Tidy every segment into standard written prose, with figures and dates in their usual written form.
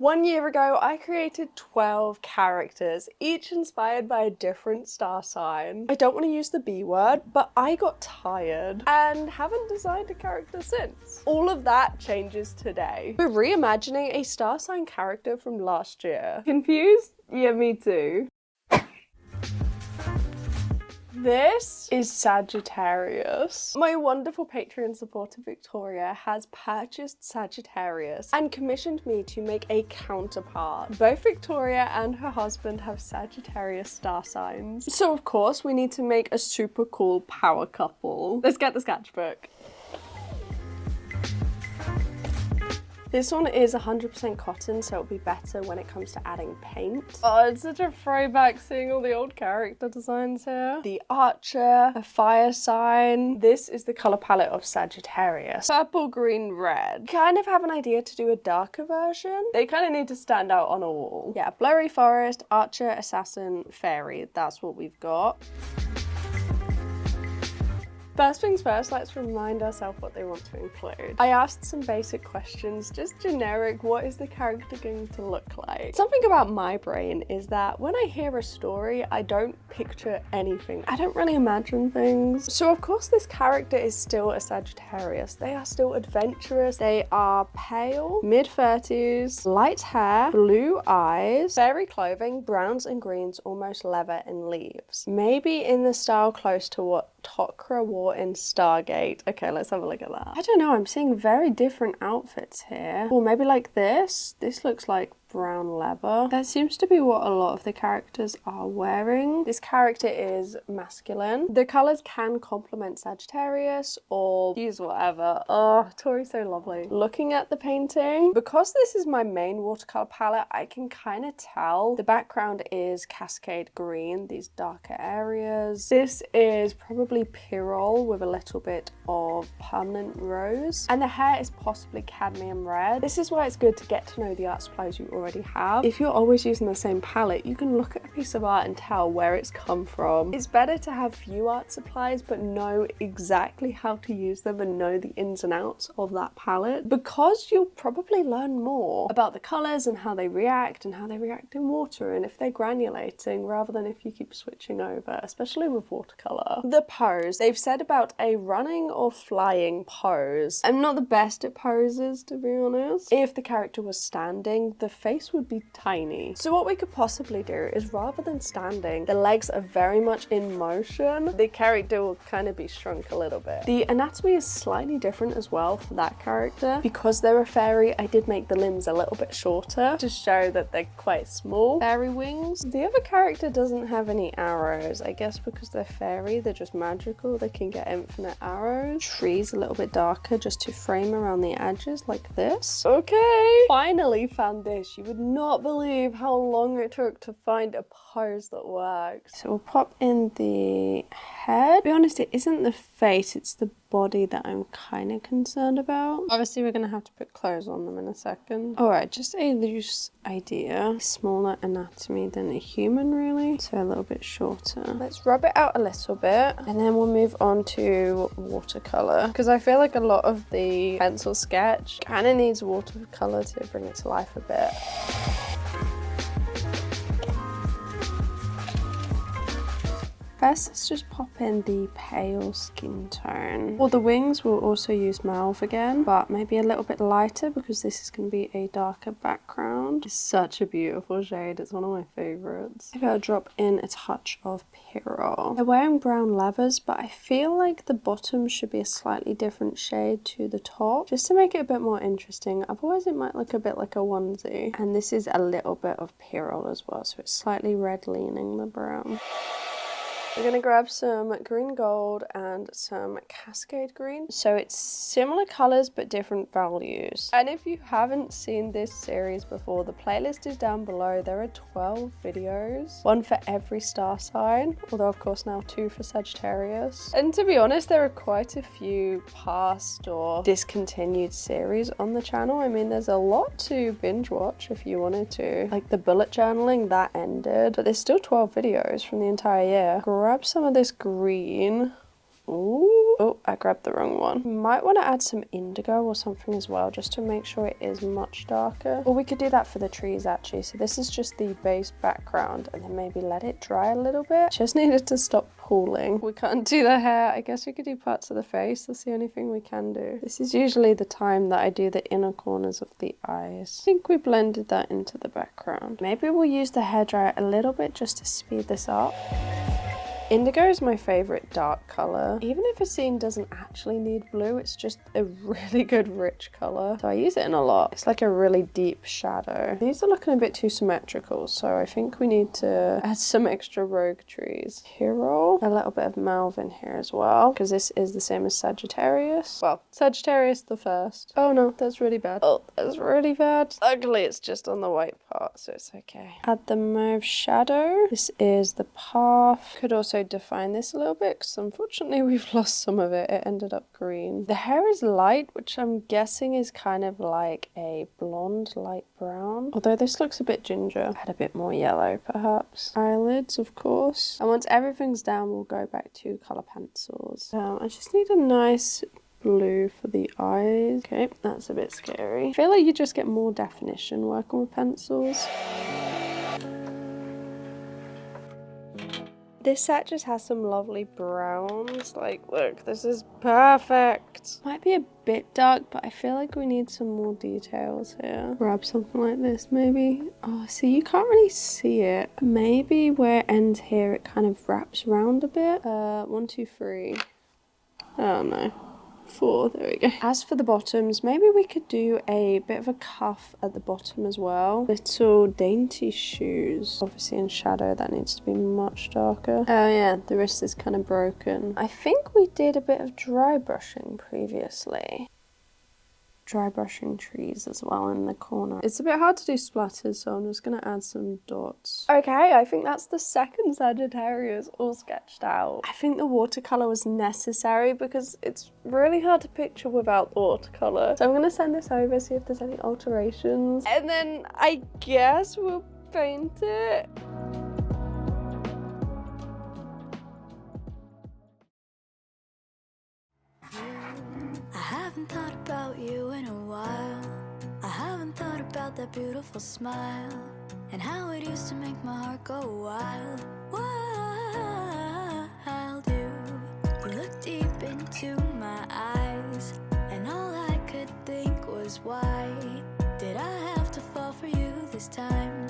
1 year ago, I created 12 characters, each inspired by a different star sign. I don't want to use the B word, but I got tired and haven't designed a character since. All of that changes today. We're reimagining a star sign character from last year. Confused? Yeah, me too. This is Sagittarius. My wonderful Patreon supporter Victoria has purchased Sagittarius and commissioned me to make a counterpart. Both Victoria and her husband have Sagittarius star signs. So of course we need to make a super cool power couple. Let's get the sketchbook. This one is 100% cotton, so it'll be better when it comes to adding paint. Oh, it's such a throwback seeing all the old character designs here. The archer, a fire sign. This is the color palette of Sagittarius. Purple, green, red. Kind of have an idea to do a darker version. They kind of need to stand out on a wall. Yeah, blurry forest, archer, assassin, fairy. That's what we've got. First things first, let's remind ourselves what they want to include. I asked some basic questions, just generic, what is the character going to look like? Something about my brain is that when I hear a story, I don't picture anything. I don't really imagine things. So of course this character is still a Sagittarius. They are still adventurous. They are pale, mid-30s, light hair, blue eyes, fairy clothing, browns and greens, almost leather and leaves. Maybe in the style close to what Tok'ra wore in Stargate. Okay, let's have a look at that. I don't know, I'm seeing very different outfits here. Or maybe like this. This looks like brown leather. That seems to be what a lot of the characters are wearing. This character is masculine. The colors can complement Sagittarius or use whatever. Oh, Tori's so lovely. Looking at the painting, because this is my main watercolor palette, I can kind of tell the background is Cascade green, these darker areas. This is probably Pyrrole with a little bit of permanent rose, and the hair is possibly cadmium red. This is why it's good to get to know the art supplies you already have. If you're always using the same palette, you can look at a piece of art and tell where it's come from. It's better to have few art supplies but know exactly how to use them and know the ins and outs of that palette, because you'll probably learn more about the colors and how they react in water and if they're granulating, rather than if you keep switching over, especially with watercolor. The pose. They've said about a running or flying pose. I'm not the best at poses, to be honest. If the character was standing, the face would be tiny. So what we could possibly do is, rather than standing, the legs are very much in motion. The character will kind of be shrunk a little bit. The anatomy is slightly different as well for that character. Because they're a fairy, I did make the limbs a little bit shorter to show that they're quite small. Fairy wings. The other character doesn't have any arrows. I guess because they're fairy, they're just magical. They can get infinite arrows. Trees a little bit darker just to frame around the edges like this. Okay, finally found this. You would not believe how long it took to find a pose that works. So we'll pop in the head. To be honest, it isn't the face, it's the body that I'm kind of concerned about. Obviously we're going to have to put clothes on them in a second. Alright, just a loose idea. Smaller anatomy than a human, really. So a little bit shorter. Let's rub it out a little bit and then we'll move on to watercolor, because I feel like a lot of the pencil sketch kind of needs watercolor to bring it to life a bit. First, let's just pop in the pale skin tone. For the wings, we'll also use mauve again, but maybe a little bit lighter because this is going to be a darker background. It's such a beautiful shade. It's one of my favorites. Maybe I'll drop in a touch of Pyrrole. They're wearing brown leathers, but I feel like the bottom should be a slightly different shade to the top, just to make it a bit more interesting. Otherwise, it might look a bit like a onesie. And this is a little bit of Pyrrole as well, so it's slightly red leaning the brown. We're going to grab some green gold and some Cascade green. So it's similar colors but different values. And if you haven't seen this series before, the playlist is down below. There are 12 videos, one for every star sign, although of course now 2 for Sagittarius. And to be honest, there are quite a few past or discontinued series on the channel. I mean, there's a lot to binge watch if you wanted to. Like the bullet journaling, that ended, but there's still 12 videos from the entire year. Grab some of this green Ooh. Oh, I grabbed the wrong one. Might want to add some indigo or something as well, just to make sure it is much darker. Or we could do that for the trees actually. So this is just the base background, and then maybe let it dry a little bit. Just needed to stop pooling. We can't do the hair. I guess we could do parts of the face. That's the only thing we can do. This is usually the time that I do the inner corners of the eyes. I think we blended that into the background. Maybe we'll use the hairdryer a little bit just to speed this up. Indigo is my favorite dark color. Even if a scene doesn't actually need blue, it's just a really good rich color. So I use it in a lot. It's like a really deep shadow. These are looking a bit too symmetrical, so I think we need to add some extra rogue trees. Hero, a little bit of Malvin here as well, because this is the same as Sagittarius. Well, Sagittarius the first. Oh no, that's really bad. Oh, that's really bad. Luckily it's just on the white part, so it's okay. Add the mauve shadow. This is the path. Could also define this a little bit, because unfortunately we've lost some of it. It ended up green. The hair is light, which I'm guessing is kind of like a blonde light brown, although this looks a bit ginger. Add a bit more yellow perhaps. Eyelids, of course, and once everything's down we'll go back to color pencils. I just need a nice blue for the eyes. Okay, that's a bit scary. I feel like you just get more definition working with pencils. This set just has some lovely browns. Like, look, this is perfect. Might be a bit dark, but I feel like we need some more details here. Grab something like this, maybe. Oh, see, you can't really see it. Maybe where it ends here, it kind of wraps around a bit. 1, 2, 3. Oh, no. 4, there we go. As for the bottoms, maybe we could do a bit of a cuff at the bottom as well. Little dainty shoes. Obviously in shadow that needs to be much darker. Oh yeah, the wrist is kind of broken. I think we did a bit of dry brushing previously. Dry brushing trees as well in the corner. It's a bit hard to do splatters, so I'm just gonna add some dots. Okay, I think that's the second Sagittarius all sketched out. I think the watercolor was necessary because it's really hard to picture without watercolor. So I'm gonna send this over, see if there's any alterations, and then I guess we'll paint it. I haven't thought about you in a while. I haven't thought about that beautiful smile and how it used to make my heart go wild. Wild, you look deep into my eyes, and all I could think was, why did I have to fall for you this time?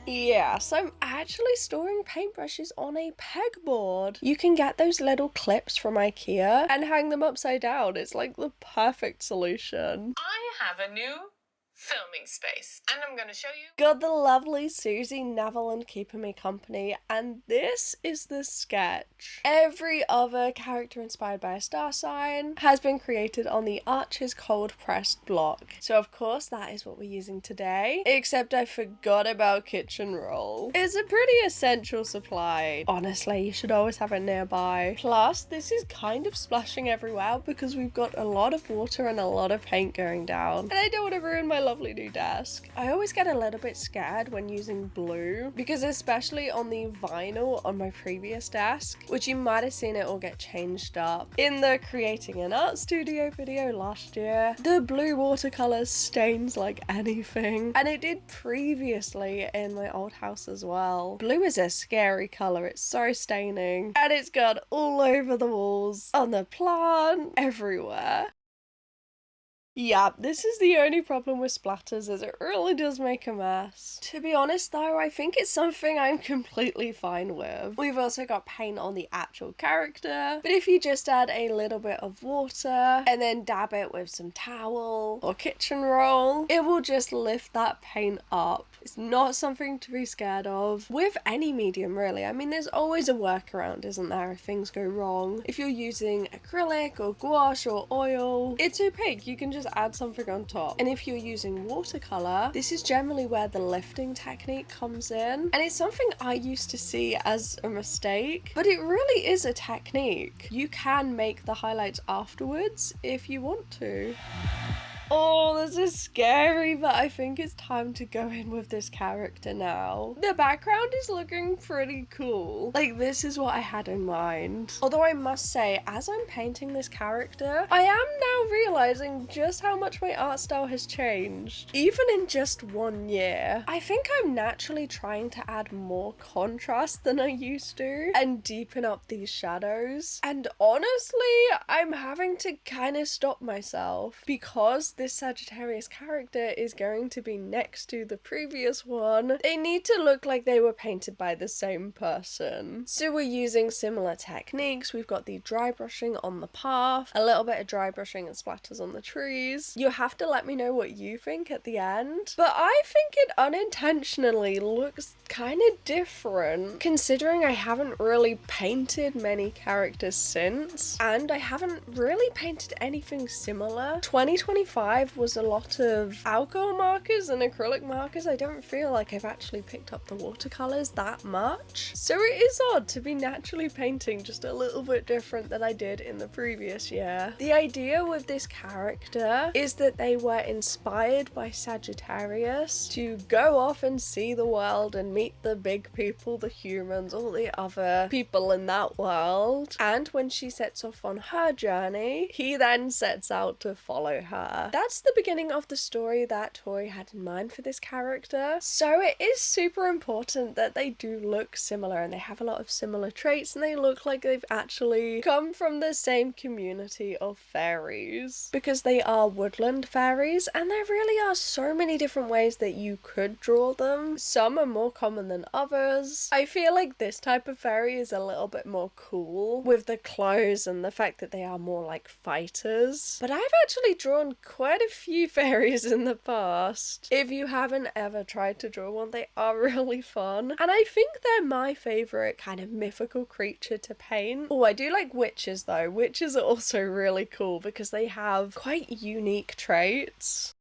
Yes, I'm actually storing paintbrushes on a pegboard. You can get those little clips from IKEA and hang them upside down. It's like the perfect solution. I have a new filming space, and I'm gonna show you. Got the lovely Susie, Neville and keeping me company, and this is the sketch. Every other character inspired by a star sign has been created on the Arches cold pressed block. So of course that is what we're using today, except I forgot about kitchen roll. It's a pretty essential supply. Honestly, you should always have it nearby. Plus, this is kind of splashing everywhere because we've got a lot of water and a lot of paint going down, and I don't want to ruin my lovely new desk. I always get a little bit scared when using blue, because especially on the vinyl on my previous desk, which you might have seen it all get changed up in the creating an art studio video last year, the blue watercolor stains like anything, and it did previously in my old house as well. Blue is a scary color. It's so staining, and it's got all over the walls, on the plant, everywhere. Yeah, this is the only problem with splatters, is it really does make a mess. To be honest though, I think it's something I'm completely fine with. We've also got paint on the actual character, but if you just add a little bit of water and then dab it with some towel or kitchen roll, it will just lift that paint up. It's not something to be scared of with any medium really. I mean, there's always a workaround, isn't there, if things go wrong. If you're using acrylic or gouache or oil, it's opaque, you can just add something on top. And if you're using watercolor, this is generally where the lifting technique comes in, and it's something I used to see as a mistake, but it really is a technique. You can make the highlights afterwards if you want to. Oh, this is scary, but I think it's time to go in with this character now. The background is looking pretty cool. Like, this is what I had in mind. Although I must say, as I'm painting this character, I am now realizing just how much my art style has changed. Even in just 1 year. I think I'm naturally trying to add more contrast than I used to and deepen up these shadows. And honestly, I'm having to kind of stop myself because this Sagittarius character is going to be next to the previous one. They need to look like they were painted by the same person. So we're using similar techniques. We've got the dry brushing on the path, a little bit of dry brushing and splatters on the trees. You have to let me know what you think at the end. But I think it unintentionally looks kind of different considering I haven't really painted many characters since, and I haven't really painted anything similar. 2025 was a lot of alcohol markers and acrylic markers. I don't feel like I've actually picked up the watercolors that much. So it is odd to be naturally painting just a little bit different than I did in the previous year. The idea with this character is that they were inspired by Sagittarius to go off and see the world and meet the big people, the humans, all the other people in that world. And when she sets off on her journey, he then sets out to follow her. That's the beginning of the story that Tori had in mind for this character. So it is super important that they do look similar and they have a lot of similar traits and they look like they've actually come from the same community of fairies, because they are woodland fairies and there really are so many different ways that you could draw them. Some are more common than others. I feel like this type of fairy is a little bit more cool with the clothes and the fact that they are more like fighters. But I've actually drawn quite a few fairies in the past. If you haven't ever tried to draw one, they are really fun. And I think they're my favourite kind of mythical creature to paint. Oh, I do like witches though. Witches are also really cool because they have quite unique traits.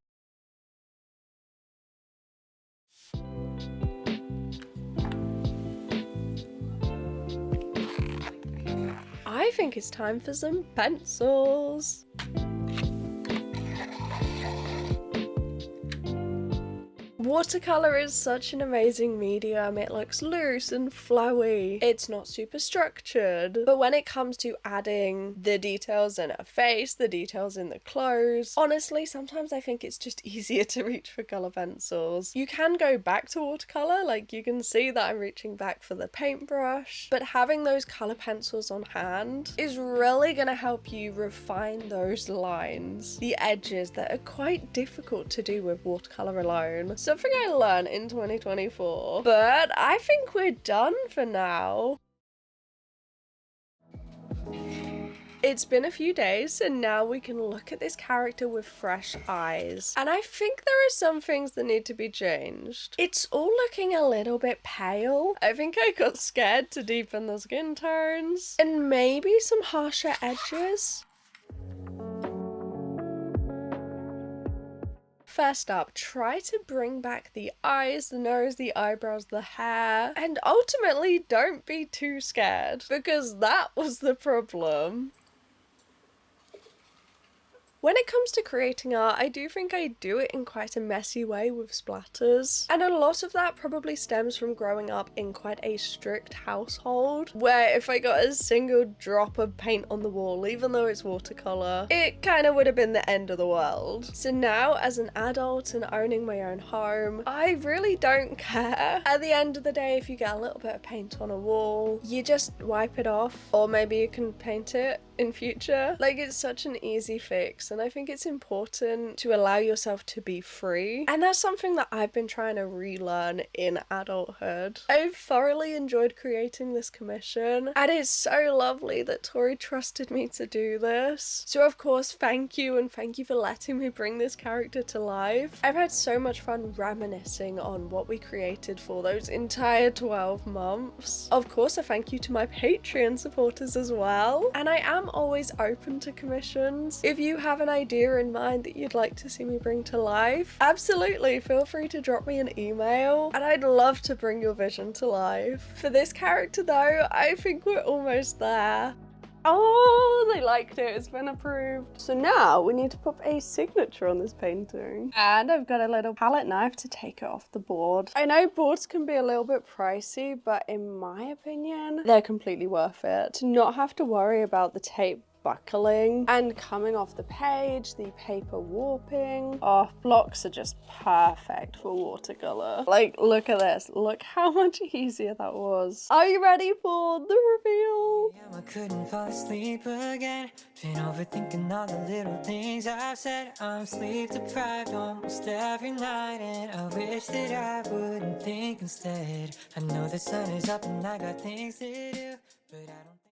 I think it's time for some pencils. Watercolor is such an amazing medium. It looks loose and flowy. It's not super structured. But when it comes to adding the details in a face, the details in the clothes, honestly, sometimes I think it's just easier to reach for color pencils. You can go back to watercolor, like you can see that I'm reaching back for the paintbrush, but having those color pencils on hand is really gonna help you refine those lines, the edges that are quite difficult to do with watercolor alone. Something I learned in 2024, but I think we're done for now. It's been a few days and now we can look at this character with fresh eyes. And I think there are some things that need to be changed. It's all looking a little bit pale. I think I got scared to deepen the skin tones. And maybe some harsher edges. First up, try to bring back the eyes, the nose, the eyebrows, the hair, and ultimately don't be too scared, because that was the problem. When it comes to creating art, I do think I do it in quite a messy way with splatters. And a lot of that probably stems from growing up in quite a strict household, where if I got a single drop of paint on the wall, even though it's watercolor, it kind of would have been the end of the world. So now, as an adult and owning my own home, I really don't care. At the end of the day, if you get a little bit of paint on a wall, you just wipe it off, or maybe you can paint it in future. Like, it's such an easy fix, and I think it's important to allow yourself to be free, and that's something that I've been trying to relearn in adulthood. I've thoroughly enjoyed creating this commission, and it's so lovely that Tori trusted me to do this. So of course, thank you, and thank you for letting me bring this character to life. I've had so much fun reminiscing on what we created for those entire 12 months. Of course, a thank you to my Patreon supporters as well, and I am always open to commissions. If you have an idea in mind that you'd like to see me bring to life, absolutely feel free to drop me an email and I'd love to bring your vision to life. For this character though, I think we're almost there. Oh, they liked it. It's been approved. So now we need to put a signature on this painting. And I've got a little palette knife to take it off the board. I know boards can be a little bit pricey, but in my opinion, they're completely worth it. To not have to worry about the tape buckling and coming off the page, the paper warping. Oh, blocks are just perfect for watercolor. Like, look at this. Look how much easier that was. Are you ready for the reveal? I couldn't fall asleep again. Been overthinking all the little things I've said. I'm sleep deprived almost every night, and I wish that I wouldn't think instead. I know the sun is up and I got things to do, but I don't